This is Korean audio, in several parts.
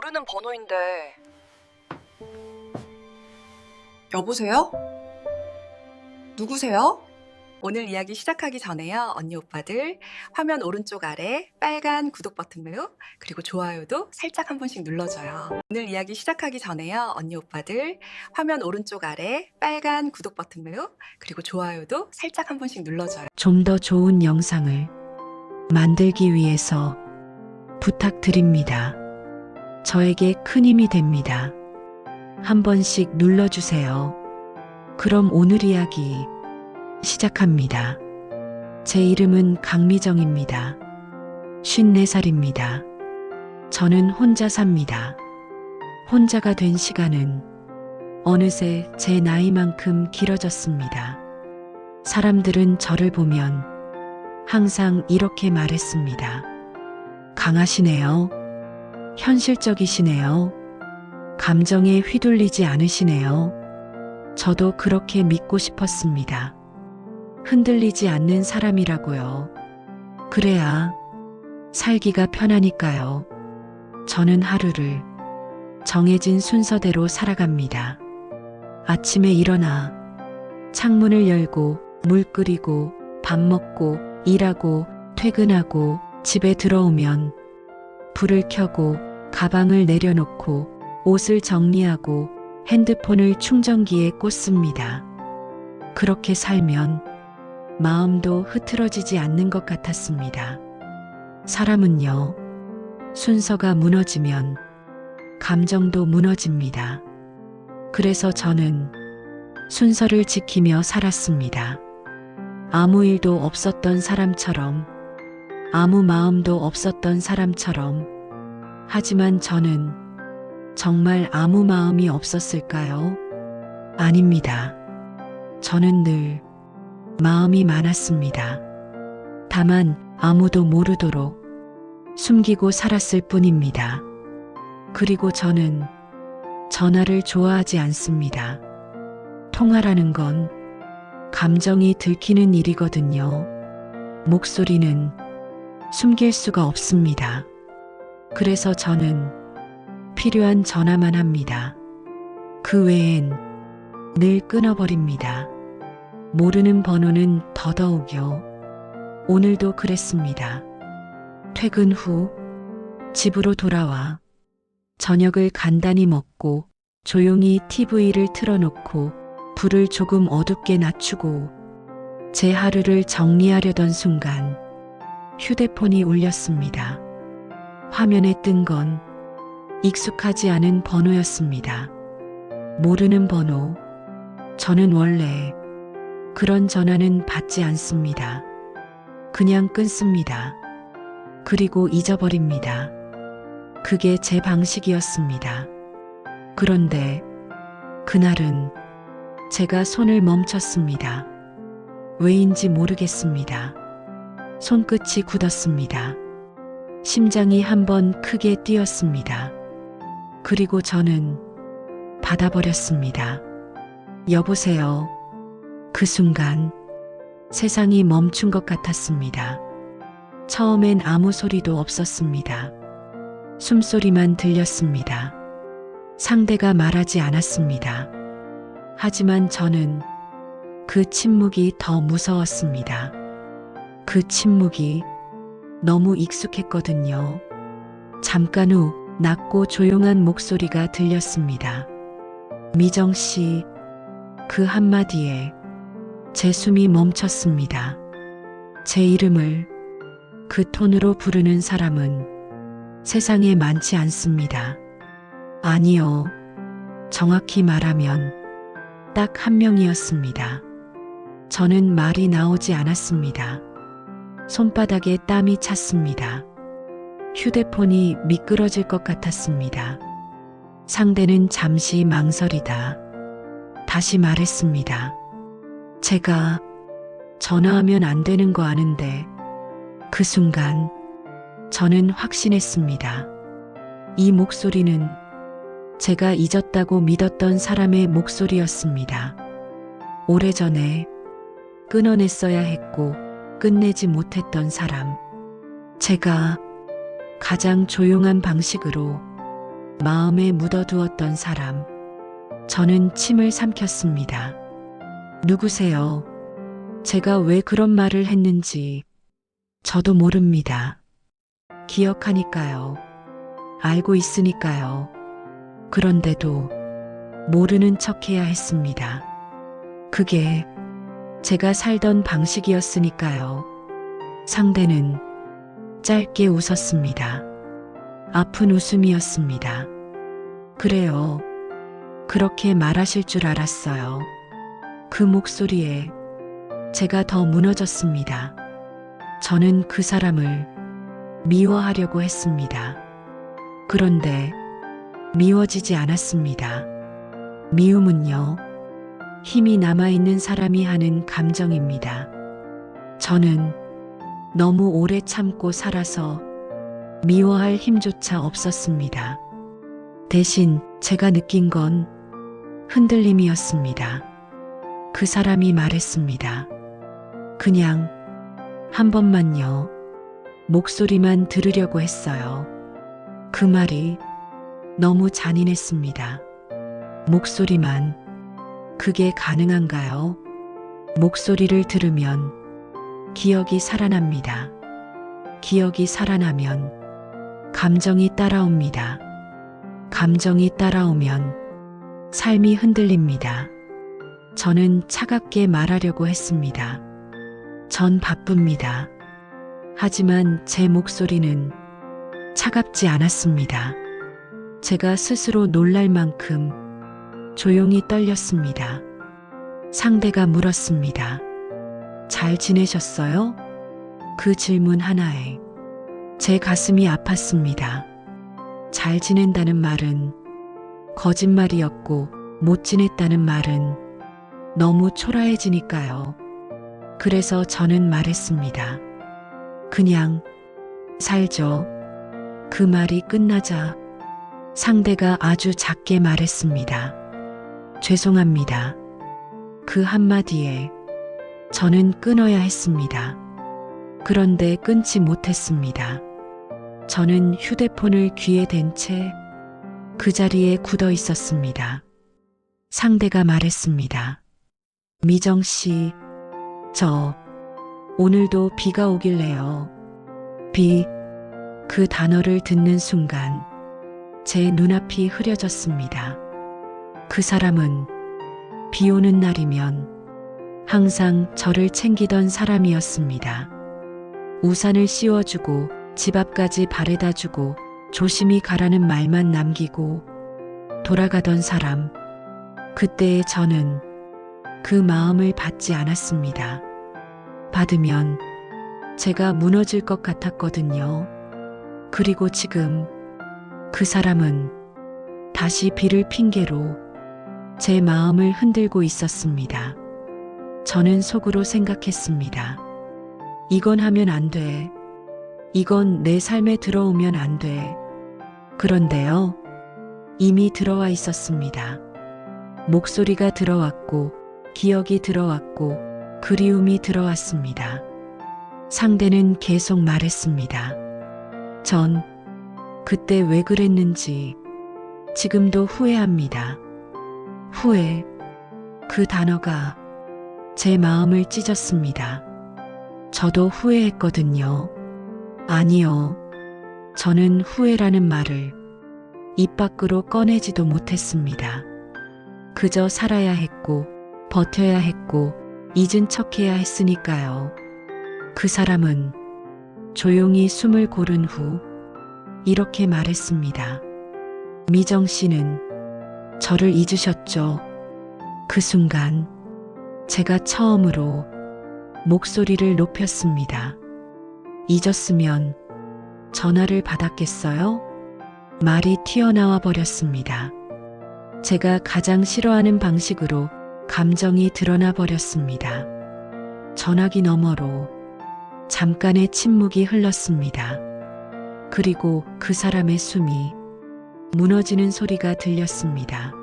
모르는 번호인데. 여보세요? 누구세요? 오늘 이야기 시작하기 전에요. 언니 오빠들 화면 오른쪽 아래 빨간 구독 버튼으로 그리고 좋아요도 살짝 한 번씩 눌러줘요. 오늘 이야기 시작하기 전에요. 언니 오빠들 화면 오른쪽 아래 빨간 구독 버튼으로 그리고 좋아요도 살짝 한 번씩 눌러줘요. 좀 더 좋은 영상을 만들기 위해서 부탁드립니다. 저에게 큰 힘이 됩니다. 한 번씩 눌러주세요. 그럼 오늘 이야기 시작합니다. 제 이름은 강미정입니다. 54살입니다. 저는 혼자 삽니다. 혼자가 된 시간은 어느새 제 나이만큼 길어졌습니다. 사람들은 저를 보면 항상 이렇게 말했습니다. 강하시네요. 현실적이시네요. 감정에 휘둘리지 않으시네요. 저도 그렇게 믿고 싶었습니다. 흔들리지 않는 사람이라고요. 그래야 살기가 편하니까요. 저는 하루를 정해진 순서대로 살아갑니다. 아침에 일어나 창문을 열고 물 끓이고 밥 먹고 일하고 퇴근하고 집에 들어오면 불을 켜고 가방을 내려놓고 옷을 정리하고 핸드폰을 충전기에 꽂습니다. 그렇게 살면 마음도 흐트러지지 않는 것 같았습니다. 사람은요, 순서가 무너지면 감정도 무너집니다. 그래서 저는 순서를 지키며 살았습니다. 아무 일도 없었던 사람처럼, 아무 마음도 없었던 사람처럼. 하지만 저는 정말 아무 마음이 없었을까요? 아닙니다. 저는 늘 마음이 많았습니다. 다만 아무도 모르도록 숨기고 살았을 뿐입니다. 그리고 저는 전화를 좋아하지 않습니다. 통화라는 건 감정이 들키는 일이거든요. 목소리는 숨길 수가 없습니다. 그래서 저는 필요한 전화만 합니다. 그 외엔 늘 끊어버립니다. 모르는 번호는 더더욱요. 오늘도 그랬습니다. 퇴근 후 집으로 돌아와 저녁을 간단히 먹고 조용히 TV를 틀어놓고 불을 조금 어둡게 낮추고 제 하루를 정리하려던 순간 휴대폰이 울렸습니다. 화면에 뜬 건 익숙하지 않은 번호였습니다. 모르는 번호. 저는 원래 그런 전화는 받지 않습니다. 그냥 끊습니다. 그리고 잊어버립니다. 그게 제 방식이었습니다. 그런데 그날은 제가 손을 멈췄습니다. 왜인지 모르겠습니다. 손끝이 굳었습니다. 심장이 한번 크게 뛰었습니다. 그리고 저는 받아버렸습니다. 여보세요. 그 순간 세상이 멈춘 것 같았습니다. 처음엔 아무 소리도 없었습니다. 숨소리만 들렸습니다. 상대가 말하지 않았습니다. 하지만 저는 그 침묵이 더 무서웠습니다. 그 침묵이 너무 익숙했거든요. 잠깐 후 낮고 조용한 목소리가 들렸습니다. 미정 씨, 그 한마디에 제 숨이 멈췄습니다. 제 이름을 그 톤으로 부르는 사람은 세상에 많지 않습니다. 아니요, 정확히 말하면 딱 한 명이었습니다. 저는 말이 나오지 않았습니다. 손바닥에 땀이 찼습니다. 휴대폰이 미끄러질 것 같았습니다. 상대는 잠시 망설이다 다시 말했습니다. 제가 전화하면 안 되는 거 아는데. 그 순간 저는 확신했습니다. 이 목소리는 제가 잊었다고 믿었던 사람의 목소리였습니다. 오래전에 끊어냈어야 했고 끝내지 못했던 사람. 제가 가장 조용한 방식으로 마음에 묻어두었던 사람. 저는 침을 삼켰습니다. 누구세요? 제가 왜 그런 말을 했는지 저도 모릅니다. 기억하니까요. 알고 있으니까요. 그런데도 모르는 척해야 했습니다. 그게 제가 살던 방식이었으니까요. 상대는 짧게 웃었습니다. 아픈 웃음이었습니다. 그래요. 그렇게 말하실 줄 알았어요. 그 목소리에 제가 더 무너졌습니다. 저는 그 사람을 미워하려고 했습니다. 그런데 미워지지 않았습니다. 미움은요, 힘이 남아있는 사람이 하는 감정입니다. 저는 너무 오래 참고 살아서 미워할 힘조차 없었습니다. 대신 제가 느낀 건 흔들림이었습니다. 그 사람이 말했습니다. 그냥 한 번만요. 목소리만 들으려고 했어요. 그 말이 너무 잔인했습니다. 목소리만. 그게 가능한가요? 목소리를 들으면 기억이 살아납니다. 기억이 살아나면 감정이 따라옵니다. 감정이 따라오면 삶이 흔들립니다. 저는 차갑게 말하려고 했습니다. 전 바쁩니다. 하지만 제 목소리는 차갑지 않았습니다. 제가 스스로 놀랄 만큼 조용히 떨렸습니다. 상대가 물었습니다. 잘 지내셨어요? 그 질문 하나에 제 가슴이 아팠습니다. 잘 지낸다는 말은 거짓말이었고 못 지냈다는 말은 너무 초라해지니까요. 그래서 저는 말했습니다. 그냥 살죠. 그 말이 끝나자 상대가 아주 작게 말했습니다. 죄송합니다. 그 한마디에 저는 끊어야 했습니다. 그런데 끊지 못했습니다. 저는 휴대폰을 귀에 댄 채 그 자리에 굳어 있었습니다. 상대가 말했습니다. 미정 씨, 저 오늘도 비가 오길래요. 비, 그 단어를 듣는 순간 제 눈앞이 흐려졌습니다. 그 사람은 비 오는 날이면 항상 저를 챙기던 사람이었습니다. 우산을 씌워주고 집 앞까지 바래다주고 조심히 가라는 말만 남기고 돌아가던 사람. 그때의 저는 그 마음을 받지 않았습니다. 받으면 제가 무너질 것 같았거든요. 그리고 지금 그 사람은 다시 비를 핑계로 제 마음을 흔들고 있었습니다. 저는 속으로 생각했습니다. 이건 하면 안 돼. 이건 내 삶에 들어오면 안 돼. 그런데요, 이미 들어와 있었습니다. 목소리가 들어왔고, 기억이 들어왔고, 그리움이 들어왔습니다. 상대는 계속 말했습니다. 전 그때 왜 그랬는지 지금도 후회합니다. 후회. 그 단어가 제 마음을 찢었습니다. 저도 후회했거든요. 아니요. 저는 후회라는 말을 입 밖으로 꺼내지도 못했습니다. 그저 살아야 했고, 버텨야 했고, 잊은 척해야 했으니까요. 그 사람은 조용히 숨을 고른 후 이렇게 말했습니다. 미정 씨는 저를 잊으셨죠? 그 순간 제가 처음으로 목소리를 높였습니다. 잊었으면 전화를 받았겠어요? 말이 튀어나와 버렸습니다. 제가 가장 싫어하는 방식으로 감정이 드러나 버렸습니다. 전화기 너머로 잠깐의 침묵이 흘렀습니다. 그리고 그 사람의 숨이 무너지는 소리가 들렸습니다.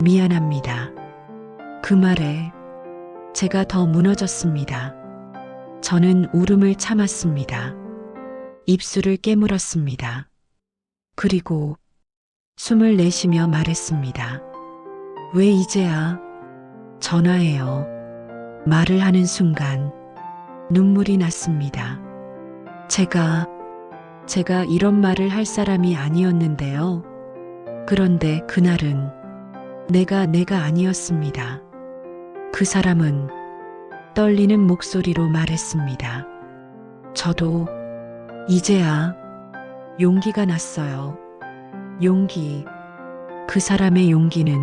미안합니다. 그 말에 제가 더 무너졌습니다. 저는 울음을 참았습니다. 입술을 깨물었습니다. 그리고 숨을 내쉬며 말했습니다. 왜 이제야 전화해요? 말을 하는 순간 눈물이 났습니다. 제가 이런 말을 할 사람이 아니었는데요. 그런데 그날은 내가 아니었습니다. 그 사람은 떨리는 목소리로 말했습니다. 저도 이제야 용기가 났어요. 용기. 그 사람의 용기는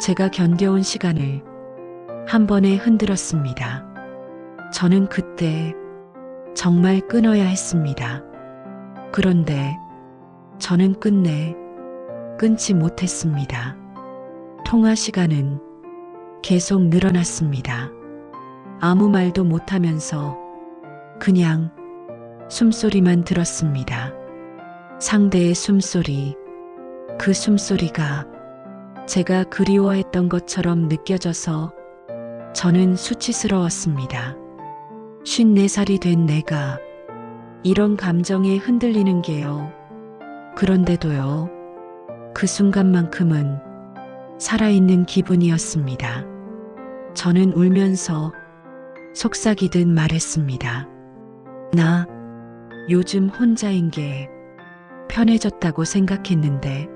제가 견뎌온 시간을 한 번에 흔들었습니다. 저는 그때 정말 끊어야 했습니다. 그런데 저는 끝내 끊지 못했습니다. 통화 시간은 계속 늘어났습니다. 아무 말도 못하면서 그냥 숨소리만 들었습니다. 상대의 숨소리, 그 숨소리가 제가 그리워했던 것처럼 느껴져서 저는 수치스러웠습니다. 54살이 된 내가 이런 감정에 흔들리는 게요. 그런데도요, 그 순간만큼은 살아있는 기분이었습니다. 저는 울면서 속삭이듯 말했습니다. 나 요즘 혼자인 게 편해졌다고 생각했는데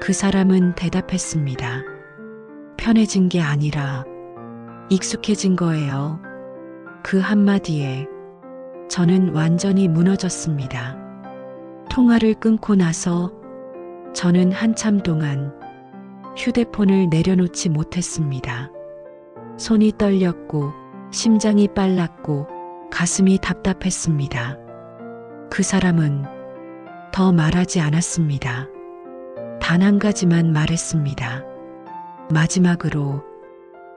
그 사람은 대답했습니다. 편해진 게 아니라 익숙해진 거예요. 그 한마디에 저는 완전히 무너졌습니다. 통화를 끊고 나서 저는 한참 동안 휴대폰을 내려놓지 못했습니다. 손이 떨렸고 심장이 빨랐고 가슴이 답답했습니다. 그 사람은 더 말하지 않았습니다. 단 한 가지만 말했습니다. 마지막으로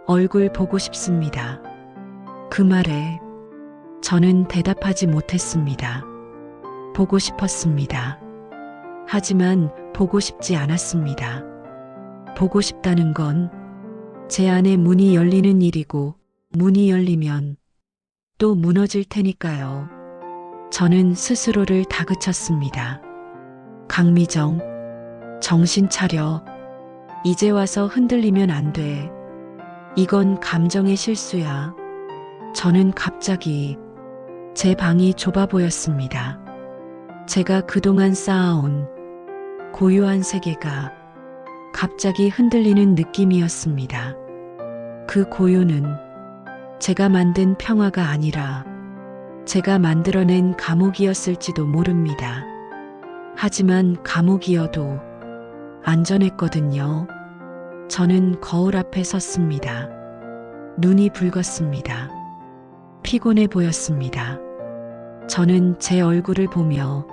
얼굴 보고 싶습니다. 그 말에 저는 대답하지 못했습니다. 보고 싶었습니다. 하지만 보고 싶지 않았습니다. 보고 싶다는 건 제 안에 문이 열리는 일이고 문이 열리면 또 무너질 테니까요. 저는 스스로를 다그쳤습니다. 강미정, 정신 차려. 이제 와서 흔들리면 안 돼. 이건 감정의 실수야. 저는 갑자기 제 방이 좁아 보였습니다. 제가 그동안 쌓아온 고요한 세계가 갑자기 흔들리는 느낌이었습니다. 그 고요는 제가 만든 평화가 아니라 제가 만들어낸 감옥이었을지도 모릅니다. 하지만 감옥이어도 안전했거든요. 저는 거울 앞에 섰습니다. 눈이 붉었습니다. 피곤해 보였습니다. 저는 제 얼굴을 보며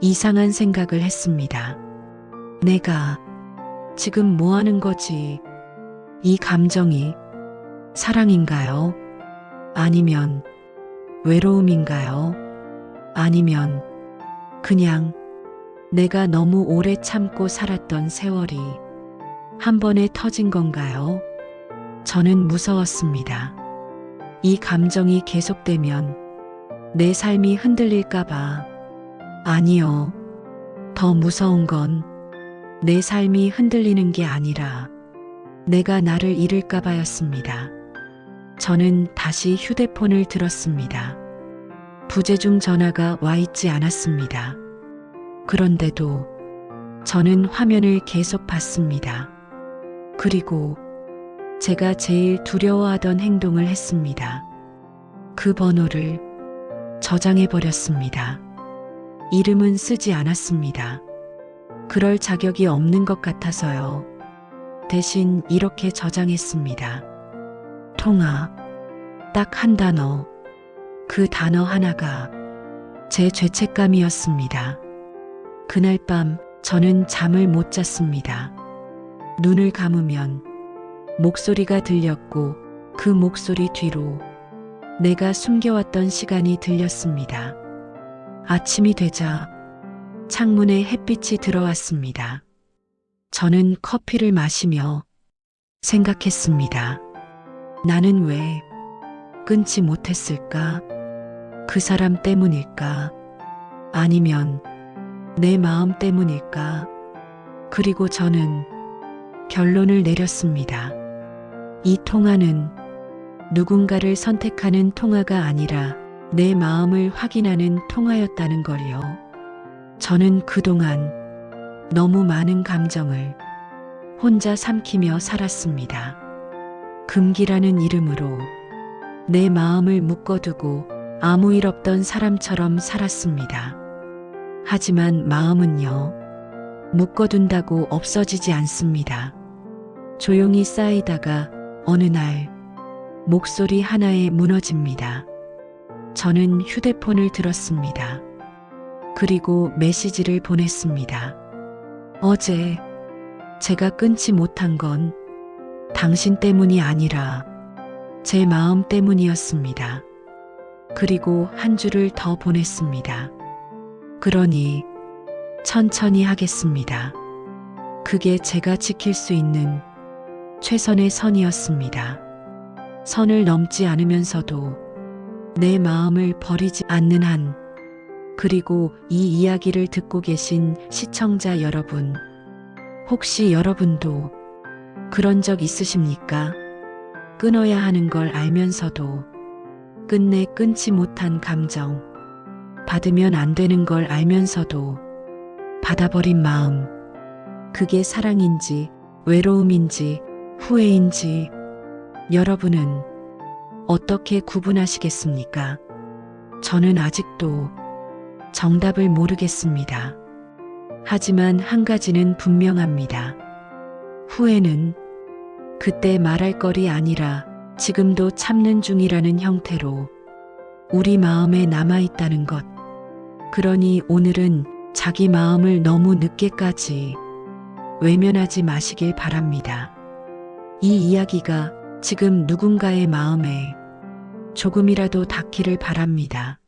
이상한 생각을 했습니다. 내가 지금 뭐 하는 거지? 이 감정이 사랑인가요? 아니면 외로움인가요? 아니면 그냥 내가 너무 오래 참고 살았던 세월이 한 번에 터진 건가요? 저는 무서웠습니다. 이 감정이 계속되면 내 삶이 흔들릴까봐. 아니요. 더 무서운 건 내 삶이 흔들리는 게 아니라 내가 나를 잃을까봐였습니다. 저는 다시 휴대폰을 들었습니다. 부재중 전화가 와 있지 않았습니다. 그런데도 저는 화면을 계속 봤습니다. 그리고 제가 제일 두려워하던 행동을 했습니다. 그 번호를 저장해버렸습니다. 이름은 쓰지 않았습니다. 그럴 자격이 없는 것 같아서요. 대신 이렇게 저장했습니다. 통화. 딱 한 단어. 그 단어 하나가 제 죄책감이었습니다. 그날 밤 저는 잠을 못 잤습니다. 눈을 감으면 목소리가 들렸고 그 목소리 뒤로 내가 숨겨왔던 시간이 들렸습니다. 아침이 되자 창문에 햇빛이 들어왔습니다. 저는 커피를 마시며 생각했습니다. 나는 왜 끊지 못했을까? 그 사람 때문일까? 아니면 내 마음 때문일까? 그리고 저는 결론을 내렸습니다. 이 통화는 누군가를 선택하는 통화가 아니라 내 마음을 확인하는 통화였다는 걸요. 저는 그동안 너무 많은 감정을 혼자 삼키며 살았습니다. 금기라는 이름으로 내 마음을 묶어두고 아무 일 없던 사람처럼 살았습니다. 하지만 마음은요, 묶어둔다고 없어지지 않습니다. 조용히 쌓이다가 어느 날 목소리 하나에 무너집니다. 저는 휴대폰을 들었습니다. 그리고 메시지를 보냈습니다. 어제 제가 끊지 못한 건 당신 때문이 아니라 제 마음 때문이었습니다. 그리고 한 줄을 더 보냈습니다. 그러니 천천히 하겠습니다. 그게 제가 지킬 수 있는 최선의 선이었습니다. 선을 넘지 않으면서도 내 마음을 버리지 않는 한, 그리고 이 이야기를 듣고 계신 시청자 여러분, 혹시 여러분도 그런 적 있으십니까? 끊어야 하는 걸 알면서도 끝내 끊지 못한 감정, 받으면 안 되는 걸 알면서도 받아버린 마음, 그게 사랑인지 외로움인지 후회인지 여러분은 어떻게 구분하시겠습니까? 저는 아직도 정답을 모르겠습니다. 하지만 한 가지는 분명합니다. 후회는 그때 말할 거리 아니라 지금도 참는 중이라는 형태로 우리 마음에 남아있다는 것. 그러니 오늘은 자기 마음을 너무 늦게까지 외면하지 마시길 바랍니다. 이 이야기가 지금 누군가의 마음에 조금이라도 닿기를 바랍니다.